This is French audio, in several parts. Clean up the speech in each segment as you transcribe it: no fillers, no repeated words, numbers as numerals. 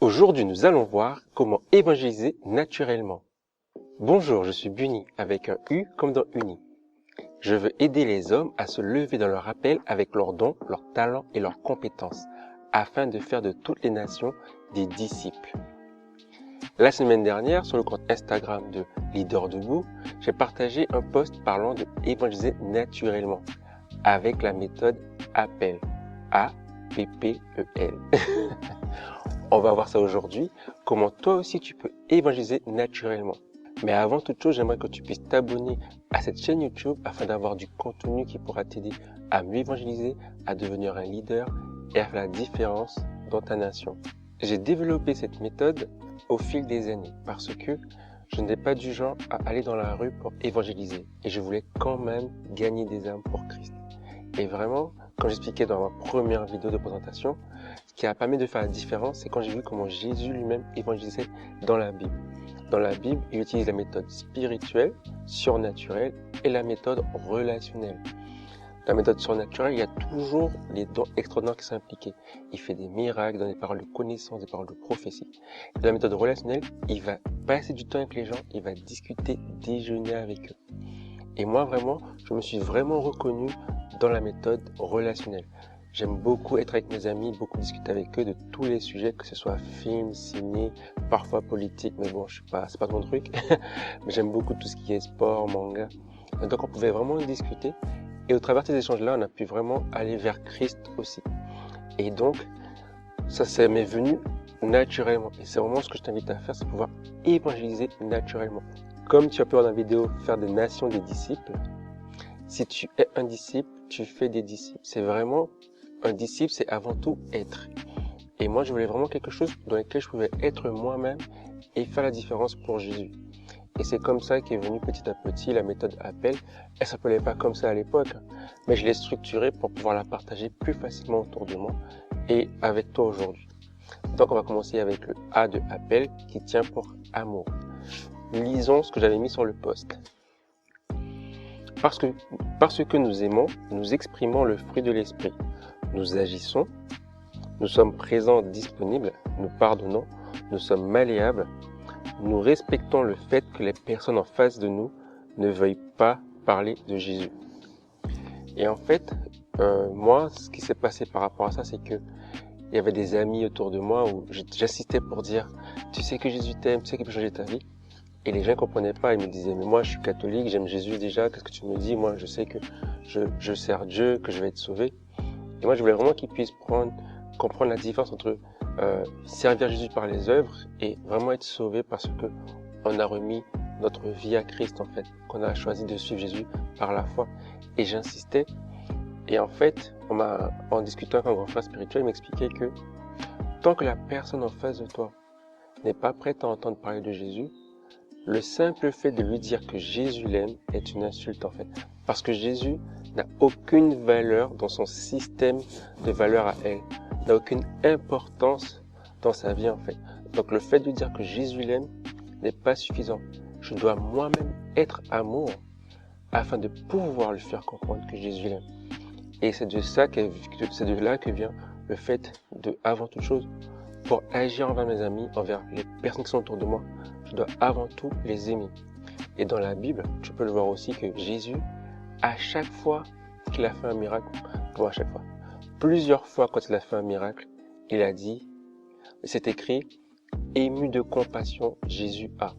Aujourd'hui, nous allons voir comment évangéliser naturellement. Bonjour, je suis Bunny avec un U comme dans Uni. Je veux aider les hommes à se lever dans leur appel avec leurs dons, leurs talents et leurs compétences, afin de faire de toutes les nations des disciples. La semaine dernière, sur le compte Instagram de Leader Debout, j'ai partagé un post parlant de évangéliser naturellement avec la méthode APPEL. A-P-P-E-L. On va voir ça aujourd'hui, comment toi aussi tu peux évangéliser naturellement. Mais avant toute chose, j'aimerais que tu puisses t'abonner à cette chaîne YouTube afin d'avoir du contenu qui pourra t'aider à mieux évangéliser, à devenir un leader et à faire la différence dans ta nation. J'ai développé cette méthode au fil des années parce que je n'étais pas du genre à aller dans la rue pour évangéliser et je voulais quand même gagner des âmes pour Christ. Et vraiment, comme j'expliquais dans ma première vidéo de présentation, ce qui a permis de faire la différence, c'est quand j'ai vu comment Jésus lui-même évangélisait dans la Bible. Dans la Bible, il utilise la méthode spirituelle, surnaturelle et la méthode relationnelle. Dans la méthode surnaturelle, il y a toujours les dons extraordinaires qui sont impliqués. Il fait des miracles, donne des paroles de connaissance, des paroles de prophétie. Dans la méthode relationnelle, il va passer du temps avec les gens, il va discuter, déjeuner avec eux. Et moi, vraiment, je me suis vraiment reconnu dans la méthode relationnelle. J'aime beaucoup être avec mes amis, beaucoup discuter avec eux de tous les sujets, que ce soit film, ciné, parfois politique, mais bon, c'est pas mon truc. Mais j'aime beaucoup tout ce qui est sport, manga. Et donc, on pouvait vraiment discuter. Et au travers de ces échanges-là, on a pu vraiment aller vers Christ aussi. Et donc, ça m'est venu naturellement. Et c'est vraiment ce que je t'invite à faire, c'est pouvoir évangéliser naturellement. Comme tu as pu voir dans la vidéo, faire des nations des disciples. Si tu es un disciple, tu fais des disciples. C'est vraiment, un disciple, c'est avant tout être. Et moi, je voulais vraiment quelque chose dans lequel je pouvais être moi-même et faire la différence pour Jésus. Et c'est comme ça qu'est venue petit à petit la méthode APPEL. Elle s'appelait pas comme ça à l'époque, mais je l'ai structurée pour pouvoir la partager plus facilement autour de moi et avec toi aujourd'hui. Donc, on va commencer avec le A de APPEL qui tient pour amour. Lisons ce que j'avais mis sur le post. Parce que nous aimons, nous exprimons le fruit de l'esprit. Nous agissons, nous sommes présents, disponibles, nous pardonnons, nous sommes malléables, nous respectons le fait que les personnes en face de nous ne veuillent pas parler de Jésus. Et en fait, moi, ce qui s'est passé par rapport à ça, c'est que il y avait des amis autour de moi où j'assistais pour dire « Tu sais que Jésus t'aime, tu sais qu'il peut changer ta vie ?» Et les gens ne comprenaient pas, ils me disaient « Mais moi, je suis catholique, j'aime Jésus déjà, qu'est-ce que tu me dis? Moi, je sais que je sers Dieu, que je vais être sauvé. » Et moi, je voulais vraiment qu'ils puissent comprendre la différence entre servir Jésus par les œuvres et vraiment être sauvé parce que on a remis notre vie à Christ, en fait, qu'on a choisi de suivre Jésus par la foi. Et j'insistais. Et en fait, en discutant avec un grand frère spirituel, il m'expliquait que tant que la personne en face de toi n'est pas prête à entendre parler de Jésus, le simple fait de lui dire que Jésus l'aime est une insulte en fait. Parce que Jésus n'a aucune valeur dans son système de valeurs à elle, n'a aucune importance dans sa vie en fait. Donc le fait de dire que Jésus l'aime n'est pas suffisant. Je dois moi-même être amour afin de pouvoir lui faire comprendre que Jésus l'aime. Et c'est de là que vient le fait de, avant toute chose, pour agir envers mes amis, envers les personnes qui sont autour de moi, je dois avant tout les aimer. Et dans la Bible, tu peux le voir aussi que Jésus, à chaque fois qu'il a fait un miracle, plusieurs fois quand il a fait un miracle, il a dit, c'est écrit, ému de compassion, Jésus a.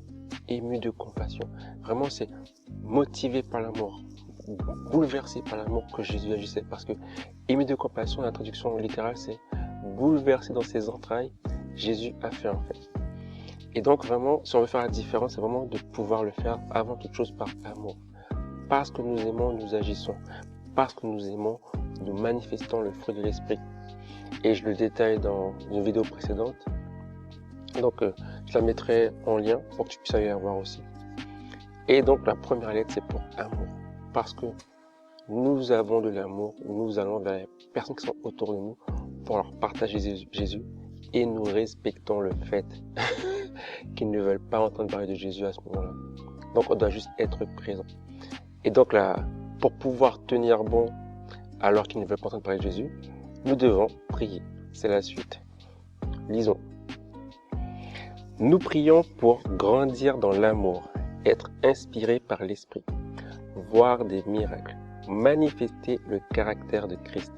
Ému de compassion. Vraiment, c'est motivé par l'amour, bouleversé par l'amour que Jésus agissait. Parce que ému de compassion, la traduction littérale, c'est bouleversé dans ses entrailles, Jésus a fait en fait. Et donc vraiment, si on veut faire la différence, c'est vraiment de pouvoir le faire avant toute chose par amour. Parce que nous aimons, nous agissons. Parce que nous aimons, nous manifestons le fruit de l'esprit. Et je le détaille dans une vidéo précédente. Donc je la mettrai en lien pour que tu puisses aller la voir aussi. Et donc la première lettre, c'est pour amour. Parce que nous avons de l'amour, nous allons vers les personnes qui sont autour de nous pour leur partager Jésus et nous respectons le fait qu'ils ne veulent pas entendre parler de Jésus à ce moment-là. Donc on doit juste être présent. Et donc là, pour pouvoir tenir bon alors qu'ils ne veulent pas entendre parler de Jésus, nous devons prier. C'est la suite. Lisons. Nous prions pour grandir dans l'amour, être inspiré par l'Esprit, voir des miracles, manifester le caractère de Christ,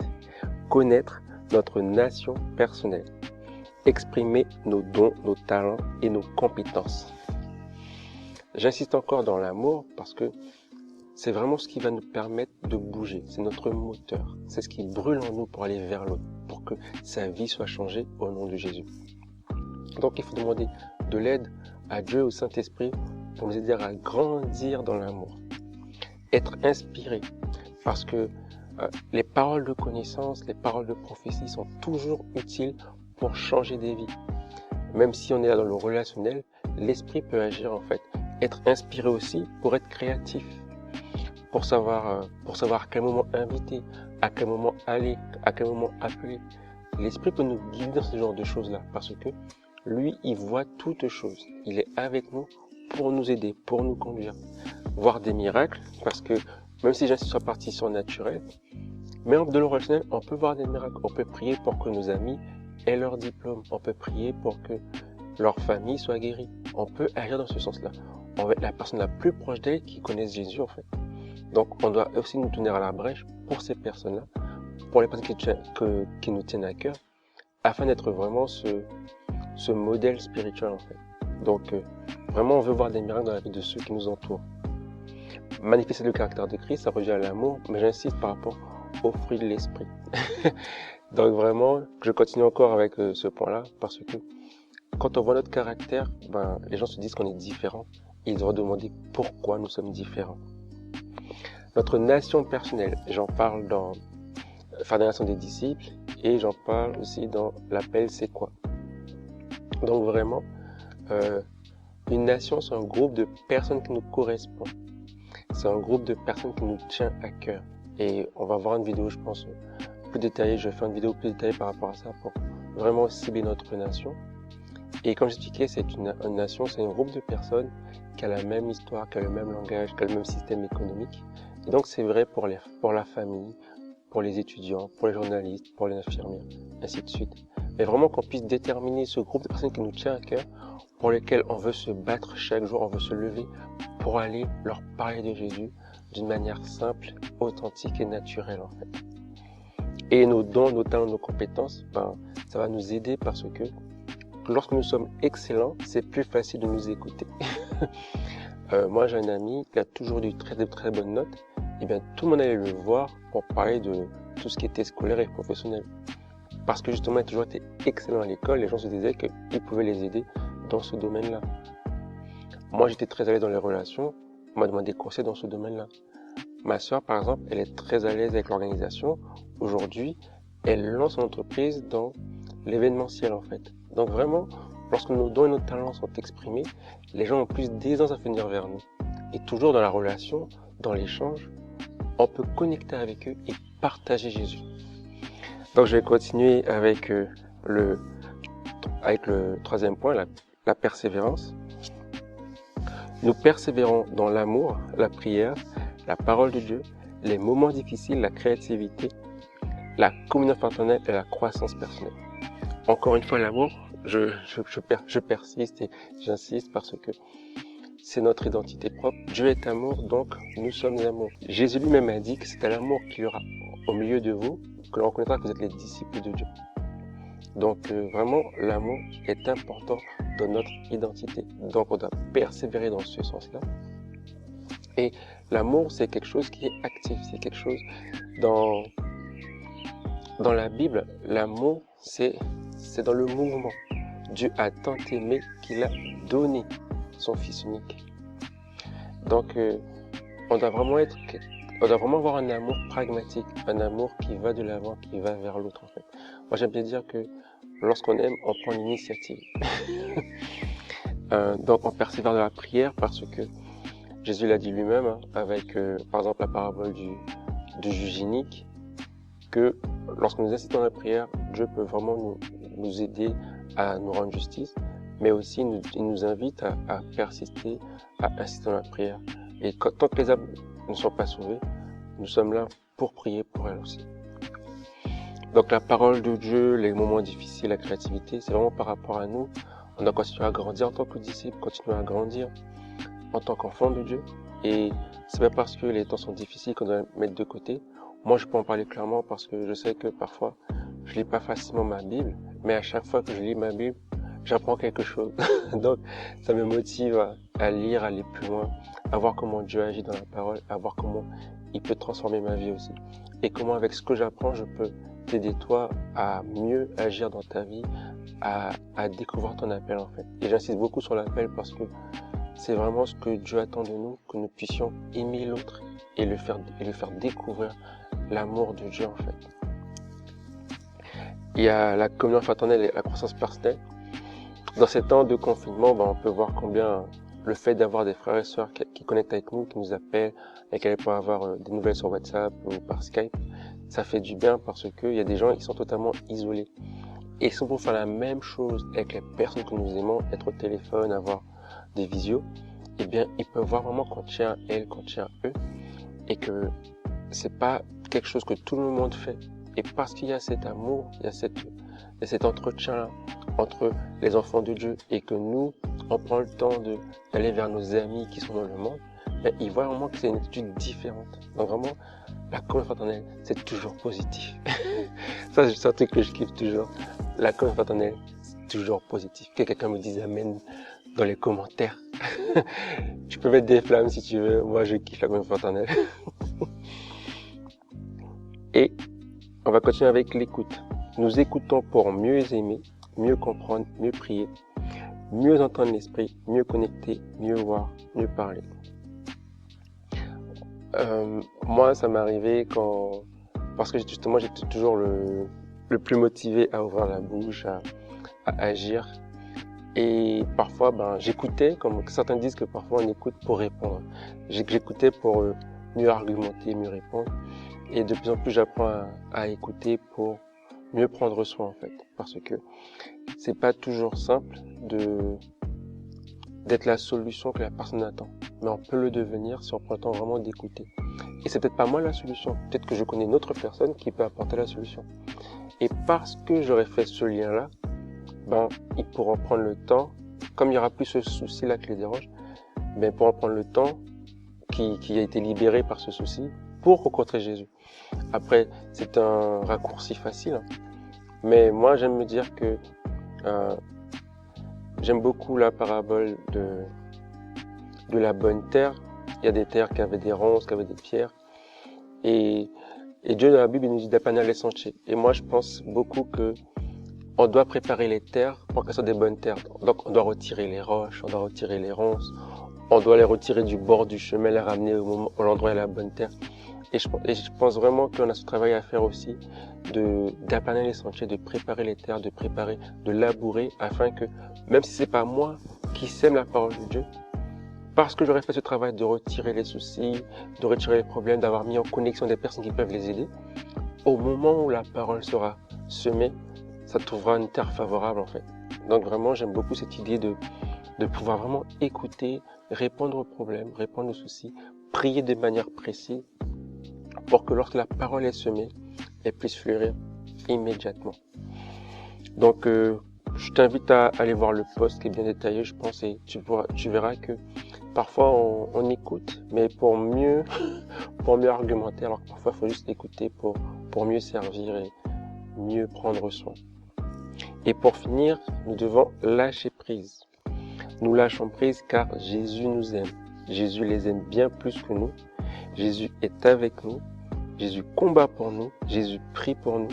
connaître notre nation personnelle, exprimer nos dons, nos talents et nos compétences. J'insiste encore dans l'amour parce que c'est vraiment ce qui va nous permettre de bouger. C'est notre moteur. C'est ce qui brûle en nous pour aller vers l'autre, pour que sa vie soit changée au nom de Jésus. Donc il faut demander de l'aide à Dieu, au Saint-Esprit, pour nous aider à grandir dans l'amour. Être inspiré, parce que les paroles de connaissance, les paroles de prophétie sont toujours utiles pour changer des vies. Même si on est là dans le relationnel, l'Esprit peut agir en fait. Être inspiré aussi pour être créatif, pour savoir à quel moment inviter, à quel moment aller, à quel moment appeler. L'Esprit peut nous guider dans ce genre de choses-là, parce que lui, il voit toutes choses. Il est avec nous pour nous aider, pour nous conduire. Voir des miracles, parce que même si j'insiste sur la partie surnaturelle, mais de le relationnel, on peut voir des miracles. On peut prier pour que nos amis aient leur diplôme. On peut prier pour que leur famille soit guérie. On peut agir dans ce sens-là. On va être la personne la plus proche d'elle qui connaisse Jésus, en fait. Donc, on doit aussi nous tenir à la brèche pour ces personnes-là, pour les personnes qui nous tiennent à cœur, afin d'être vraiment ce modèle spirituel, en fait. Donc, vraiment, on veut voir des miracles dans la vie de ceux qui nous entourent. Manifester le caractère de Christ, ça revient à l'amour, mais j'insiste par rapport au fruit de l'esprit. Donc, vraiment, je continue encore avec ce point-là, parce que quand on voit notre caractère, les gens se disent qu'on est différent. Et ils doivent demander pourquoi nous sommes différents. Notre nation personnelle, j'en parle dans Faire des nations des disciples et j'en parle aussi dans l'appel c'est quoi. Donc vraiment, une nation c'est un groupe de personnes qui nous correspond. C'est un groupe de personnes qui nous tient à cœur. Et on va voir une vidéo, je pense, plus détaillée. Je vais faire une vidéo plus détaillée par rapport à ça pour vraiment cibler notre nation. Et comme j'expliquais, c'est une nation, c'est un groupe de personnes qui a la même histoire, qui a le même langage, qui a le même système économique. Et donc c'est vrai pour la famille, pour les étudiants, pour les journalistes, pour les infirmières, ainsi de suite. Mais vraiment qu'on puisse déterminer ce groupe de personnes qui nous tient à cœur, pour lesquelles on veut se battre chaque jour, on veut se lever pour aller leur parler de Jésus d'une manière simple, authentique et naturelle en fait. Et nos dons, nos talents, nos compétences, ça va nous aider parce que lorsque nous sommes excellents, c'est plus facile de nous écouter. Moi, j'ai un ami qui a toujours eu de très bonnes notes. Et bien, tout le monde allait le voir pour parler de tout ce qui était scolaire et professionnel. Parce que justement, il a toujours été excellent à l'école. Les gens se disaient qu'il pouvait les aider dans ce domaine-là. Moi, j'étais très à l'aise dans les relations. On m'a demandé des conseils dans ce domaine-là. Ma sœur, par exemple, elle est très à l'aise avec l'organisation. Aujourd'hui, elle lance son entreprise dans l'événementiel, en fait. Donc vraiment, lorsque nos dons et nos talents sont exprimés, les gens ont plus d'aisance à venir vers nous. Et toujours dans la relation, dans l'échange, on peut connecter avec eux et partager Jésus. Donc je vais continuer avec le troisième point, la persévérance. Nous persévérons dans l'amour, la prière, la parole de Dieu, les moments difficiles, la créativité, la communion fraternelle et la croissance personnelle. Encore une fois, l'amour, je persiste et j'insiste parce que c'est notre identité propre. Dieu est amour, donc nous sommes amour. Jésus lui-même a dit que c'est à l'amour qu'il y aura au milieu de vous que l'on reconnaîtra que vous êtes les disciples de Dieu. Donc vraiment, l'amour est important dans notre identité. Donc on doit persévérer dans ce sens-là. Et l'amour, c'est quelque chose qui est actif, c'est quelque chose dans la Bible, l'amour, c'est dans le mouvement. Dieu a tant aimé qu'il a donné son Fils unique. Donc, on doit vraiment avoir un amour pragmatique, un amour qui va de l'avant, qui va vers l'autre en fait. Moi, j'aime bien dire que lorsqu'on aime, on prend l'initiative. Donc, on persévère dans la prière parce que Jésus l'a dit lui-même, avec par exemple la parabole du juge inique, que lorsque nous incitons à la prière, Dieu peut vraiment nous aider à nous rendre justice, mais aussi il nous invite à persister, à insister dans la prière. Et tant que les âmes ne sont pas sauvées, nous sommes là pour prier pour elles aussi. Donc la parole de Dieu, les moments difficiles, la créativité, c'est vraiment par rapport à nous. On doit continuer à grandir en tant que disciple, continuer à grandir en tant qu'enfant de Dieu. Et c'est pas parce que les temps sont difficiles qu'on doit les mettre de côté. Moi, je peux en parler clairement parce que je sais que parfois, je lis pas facilement ma Bible, mais à chaque fois que je lis ma Bible, j'apprends quelque chose. Donc, ça me motive à lire, à aller plus loin, à voir comment Dieu agit dans la parole, à voir comment il peut transformer ma vie aussi. Et comment avec ce que j'apprends, je peux t'aider toi à mieux agir dans ta vie, à découvrir ton appel en fait. Et j'insiste beaucoup sur l'appel parce que c'est vraiment ce que Dieu attend de nous, que nous puissions aimer l'autre et lui faire découvrir l'amour de Dieu en fait. Il y a la communion fraternelle et la croissance personnelle. Dans ces temps de confinement, on peut voir combien le fait d'avoir des frères et sœurs qui connectent avec nous, qui nous appellent, et qui peuvent avoir des nouvelles sur WhatsApp ou par Skype, ça fait du bien parce qu'il y a des gens qui sont totalement isolés. Et si on peut faire la même chose avec les personnes que nous aimons, être au téléphone, avoir des visios, eh bien, ils peuvent voir vraiment qu'on tient à elles, qu'on tient à eux, et que c'est pas quelque chose que tout le monde fait. Et parce qu'il y a cet amour, il y a cet entretien-là entre les enfants de Dieu et que nous, on prend le temps d'aller vers nos amis qui sont dans le monde, ben, ils voient vraiment que c'est une attitude différente. Donc vraiment, la communion fraternelle, c'est toujours positif. Ça, c'est un truc que je kiffe toujours. La communion fraternelle, c'est toujours positif. Que quelqu'un me dise amen dans les commentaires. Tu peux mettre des flammes si tu veux. Moi, je kiffe la communion fraternelle. Et on va continuer avec l'écoute. Nous écoutons pour mieux aimer, mieux comprendre, mieux prier, mieux entendre l'esprit, mieux connecter, mieux voir, mieux parler. Moi, ça m'est arrivé parce que justement, j'étais toujours le plus motivé à ouvrir la bouche, à agir. Et parfois, j'écoutais, comme certains disent que parfois on écoute pour répondre. J'écoutais pour mieux argumenter, mieux répondre. Et de plus en plus, j'apprends à écouter pour mieux prendre soin, en fait. Parce que c'est pas toujours simple d'être la solution que la personne attend. Mais on peut le devenir si on prend le temps vraiment d'écouter. Et c'est peut-être pas moi la solution. Peut-être que je connais une autre personne qui peut apporter la solution. Et parce que j'aurais fait ce lien-là, ils pourront prendre le temps, comme il n'y aura plus ce souci-là qui les dérange, ils pourront prendre le temps qui a été libéré par ce souci pour rencontrer Jésus. Après, c'est un raccourci facile, mais moi j'aime me dire que j'aime beaucoup la parabole de la bonne terre. Il y a des terres qui avaient des ronces, qui avaient des pierres, et Dieu dans la Bible il nous dit d'aplaner les sentiers. Et moi je pense beaucoup que on doit préparer les terres pour qu'elles soient des bonnes terres. Donc on doit retirer les roches, on doit retirer les ronces, on doit les retirer du bord du chemin, les ramener au l'endroit où il y a la bonne terre. Et je pense vraiment qu'on a ce travail à faire aussi d'aplaner les sentiers, de préparer les terres, de labourer afin que, même si c'est pas moi qui sème la parole de Dieu, parce que j'aurais fait ce travail de retirer les soucis, de retirer les problèmes, d'avoir mis en connexion des personnes qui peuvent les aider, au moment où la parole sera semée, ça trouvera une terre favorable en fait. Donc vraiment, j'aime beaucoup cette idée de pouvoir vraiment écouter, répondre aux problèmes, répondre aux soucis, prier de manière précise pour que lorsque la parole est semée, elle puisse fleurir immédiatement. Donc, je t'invite à aller voir le post qui est bien détaillé, je pense, et tu verras que parfois on écoute, mais pour mieux argumenter, alors que parfois il faut juste écouter pour mieux servir et mieux prendre soin. Et pour finir, nous devons lâcher prise. Nous lâchons prise car Jésus nous aime. Jésus les aime bien plus que nous. Jésus est avec nous. Jésus combat pour nous. Jésus prie pour nous.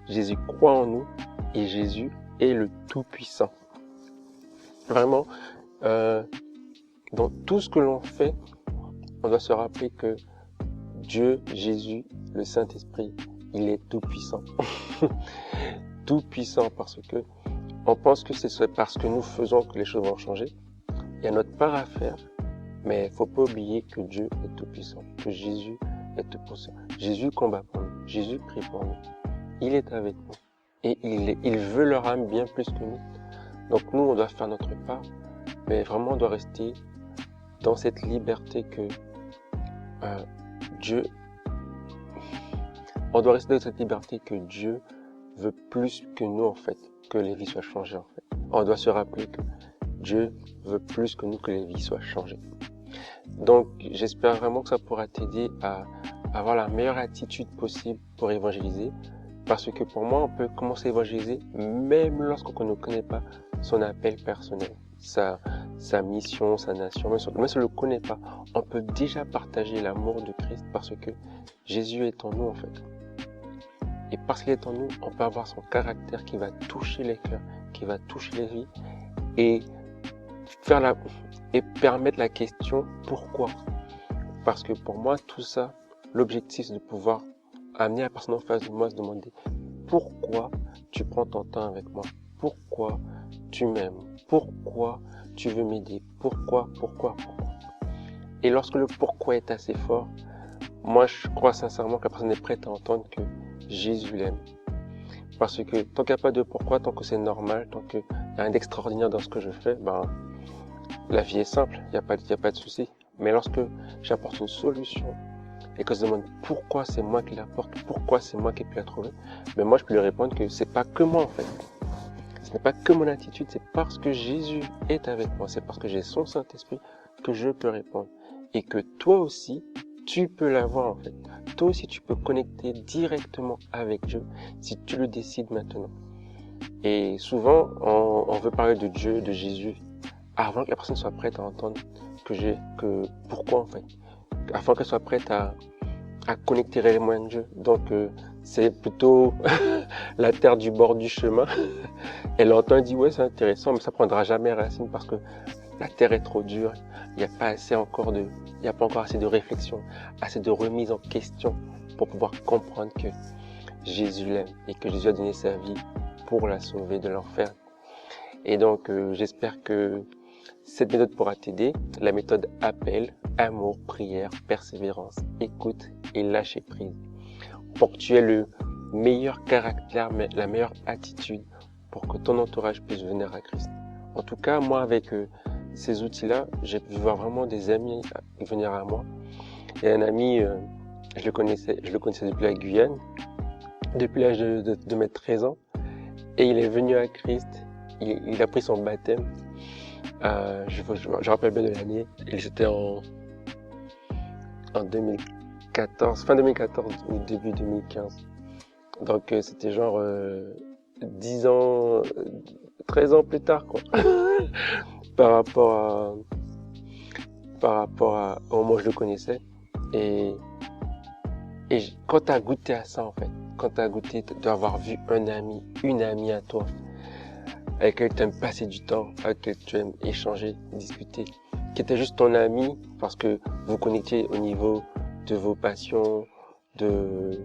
Jésus croit en nous. Et Jésus est le Tout-Puissant. Vraiment, dans tout ce que l'on fait, on doit se rappeler que Dieu, Jésus, le Saint-Esprit, il est Tout-Puissant. Tout-Puissant parce que on pense que c'est parce que nous faisons que les choses vont changer. Il y a notre part à faire, mais il ne faut pas oublier que Dieu est Tout-Puissant, que Jésus est Tout-Puissant. Jésus combat pour nous, Jésus prie pour nous, il est avec nous et il veut leur âme bien plus que nous. Donc nous, on doit faire notre part, mais vraiment on doit rester dans cette liberté que on doit rester dans cette liberté que Dieu veut plus que nous en fait, que les vies soient changées en fait. on doit se rappeler que Dieu veut plus que nous que les vies soient changées. Donc, j'espère vraiment que ça pourra t'aider à avoir la meilleure attitude possible pour évangéliser. Parce que pour moi, on peut commencer à évangéliser même lorsqu'on ne connaît pas son appel personnel, sa mission, sa nation. Même si on ne le connaît pas, on peut déjà partager l'amour de Christ parce que Jésus est en nous en fait. Et parce qu'il est en nous, on peut avoir son caractère qui va toucher les cœurs, qui va toucher les vies et permettre la question pourquoi. Parce que pour moi, tout ça, l'objectif c'est de pouvoir amener la personne en face de moi à se demander pourquoi tu prends ton temps avec moi, pourquoi tu m'aimes, pourquoi tu veux m'aider, pourquoi. Et lorsque le pourquoi est assez fort, moi je crois sincèrement que la personne est prête à entendre que Jésus l'aime. Parce que tant qu'il n'y a pas de pourquoi, tant que c'est normal, tant qu'il y a rien d'extraordinaire dans ce que je fais, la vie est simple, il n'y a pas de souci. Mais lorsque j'apporte une solution et que je demande pourquoi c'est moi qui l'apporte, pourquoi c'est moi qui ai pu la trouver, moi je peux lui répondre que c'est pas que moi en fait. Ce n'est pas que mon attitude, c'est parce que Jésus est avec moi, c'est parce que j'ai son Saint-Esprit que je peux répondre. Et que toi aussi, tu peux l'avoir en fait. Toi aussi, tu peux connecter directement avec Dieu si tu le décides maintenant. Et souvent, on veut parler de Dieu, de Jésus, avant que la personne soit prête à entendre pourquoi en fait. Afin qu'elle soit prête à connecter réellement avec Dieu. Donc, c'est plutôt la terre du bord du chemin. Elle entend et dit, ouais, c'est intéressant, mais ça prendra jamais racine parce que la terre est trop dure. Il n'y a pas encore assez de réflexion, assez de remise en question pour pouvoir comprendre que Jésus l'aime et que Jésus a donné sa vie pour la sauver de l'enfer. Et donc, j'espère que cette méthode pourra t'aider. La méthode appel, amour, prière, persévérance, écoute et lâcher prise. Pour que tu aies le meilleur caractère, mais la meilleure attitude pour que ton entourage puisse venir à Christ. En tout cas, moi, avec ces outils-là, j'ai pu voir vraiment des amis venir à moi. Il y a un ami, je le connaissais depuis la Guyane, depuis l'âge de mes 13 ans. Et il est venu à Christ, il a pris son baptême. Je rappelle bien de l'année, c'était en 2014, fin 2014 ou début 2015. Donc c'était genre 10 ans, 13 ans plus tard quoi. par rapport au moment où je le connaissais. Et quand tu as goûté à ça en fait, quand tu as goûté d'avoir vu un ami, une amie à toi, avec lequel tu aimes passer du temps, avec lequel tu aimes échanger, discuter, qui était juste ton ami parce que vous connectiez au niveau de vos passions, de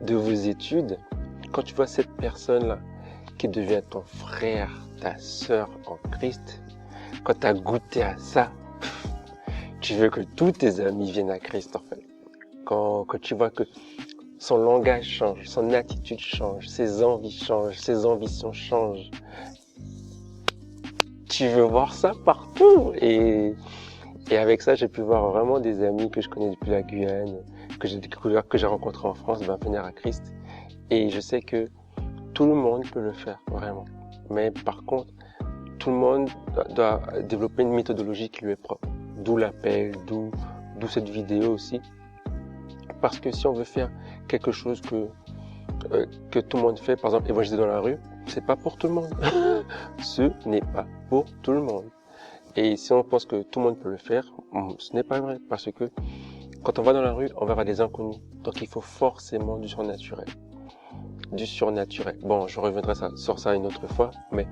vos études. Quand tu vois cette personne-là qui devient ton frère, ta sœur en Christ, quand tu as goûté à ça, tu veux que tous tes amis viennent à Christ en fait. Quand tu vois que son langage change, son attitude change, ses envies changent, ses ambitions changent. Tu veux voir ça partout. Et avec ça, j'ai pu voir vraiment des amis que je connais depuis la Guyane, que j'ai découvert, que j'ai rencontrés en France, venir à Christ. Et je sais que tout le monde peut le faire, vraiment. Mais par contre, tout le monde doit développer une méthodologie qui lui est propre. D'où l'appel, d'où cette vidéo aussi. Parce que si on veut faire quelque chose que tout le monde fait, par exemple évangéliser dans la rue, c'est pas pour tout le monde. Ce n'est pas pour tout le monde. Et si on pense que tout le monde peut le faire, ce n'est pas vrai. Parce que quand on va dans la rue, on va voir des inconnus. Donc il faut forcément du surnaturel. Du surnaturel. Bon, je reviendrai sur ça une autre fois, mais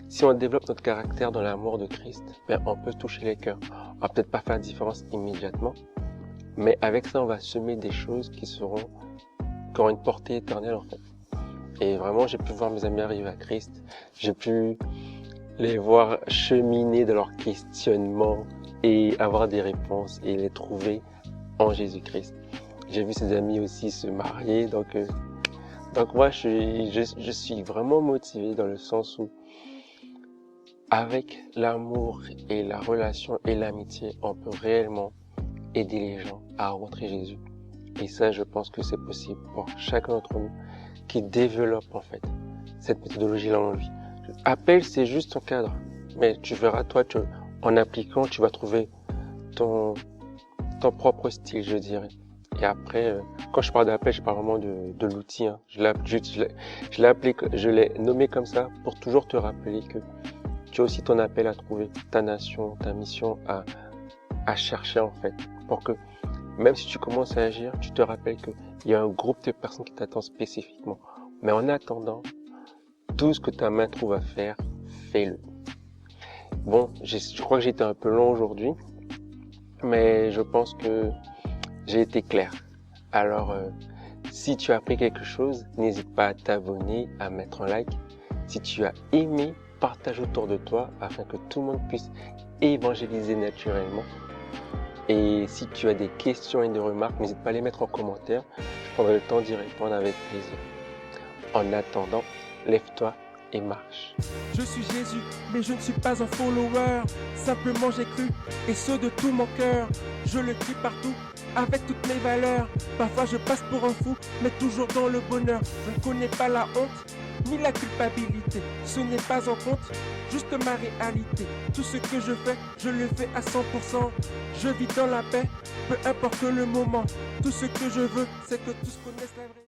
si on développe notre caractère dans l'amour de Christ, on peut toucher les cœurs. On va peut-être pas faire la différence immédiatement, mais avec ça, on va semer des choses qui auront une portée éternelle en fait. Et vraiment, j'ai pu voir mes amis arriver à Christ. J'ai pu les voir cheminer dans leurs questionnements et avoir des réponses et les trouver en Jésus-Christ. J'ai vu ces amis aussi se marier, donc moi, je suis vraiment motivé dans le sens où avec l'amour et la relation et l'amitié, on peut réellement aider les gens à rencontrer Jésus. Et ça, je pense que c'est possible pour chacun d'entre nous qui développe en fait cette méthodologie-là en lui. Appel, c'est juste ton cadre. Mais tu verras, toi, en appliquant, tu vas trouver ton propre style, je dirais. Et après, quand je parle d'appel, je parle vraiment de l'outil. Hein. Je l'ai nommé comme ça pour toujours te rappeler que tu as aussi ton appel à trouver, ta nation, ta mission à chercher en fait. Pour que même si tu commences à agir, tu te rappelles qu'il y a un groupe de personnes qui t'attendent spécifiquement. Mais en attendant, tout ce que ta main trouve à faire, fais-le. Bon, je crois que j'ai été un peu long aujourd'hui, mais je pense que j'ai été clair. Alors, si tu as appris quelque chose, n'hésite pas à t'abonner, à mettre un like. Si tu as aimé, partage autour de toi afin que tout le monde puisse évangéliser naturellement. Et si tu as des questions et des remarques, n'hésite pas à les mettre en commentaire. Je prendrai le temps d'y répondre avec plaisir. En attendant, lève-toi et marche. Je suis Jésus, mais je ne suis pas un follower. Simplement j'ai cru, et ce de tout mon cœur. Je le crie partout, avec toutes mes valeurs. Parfois je passe pour un fou, mais toujours dans le bonheur. Je ne connais pas la honte, ni la culpabilité. Ce n'est pas en compte, juste ma réalité. Tout ce que je fais, je le fais à 100%. Je vis dans la paix, peu importe le moment. Tout ce que je veux, c'est que tous connaissent la vraie.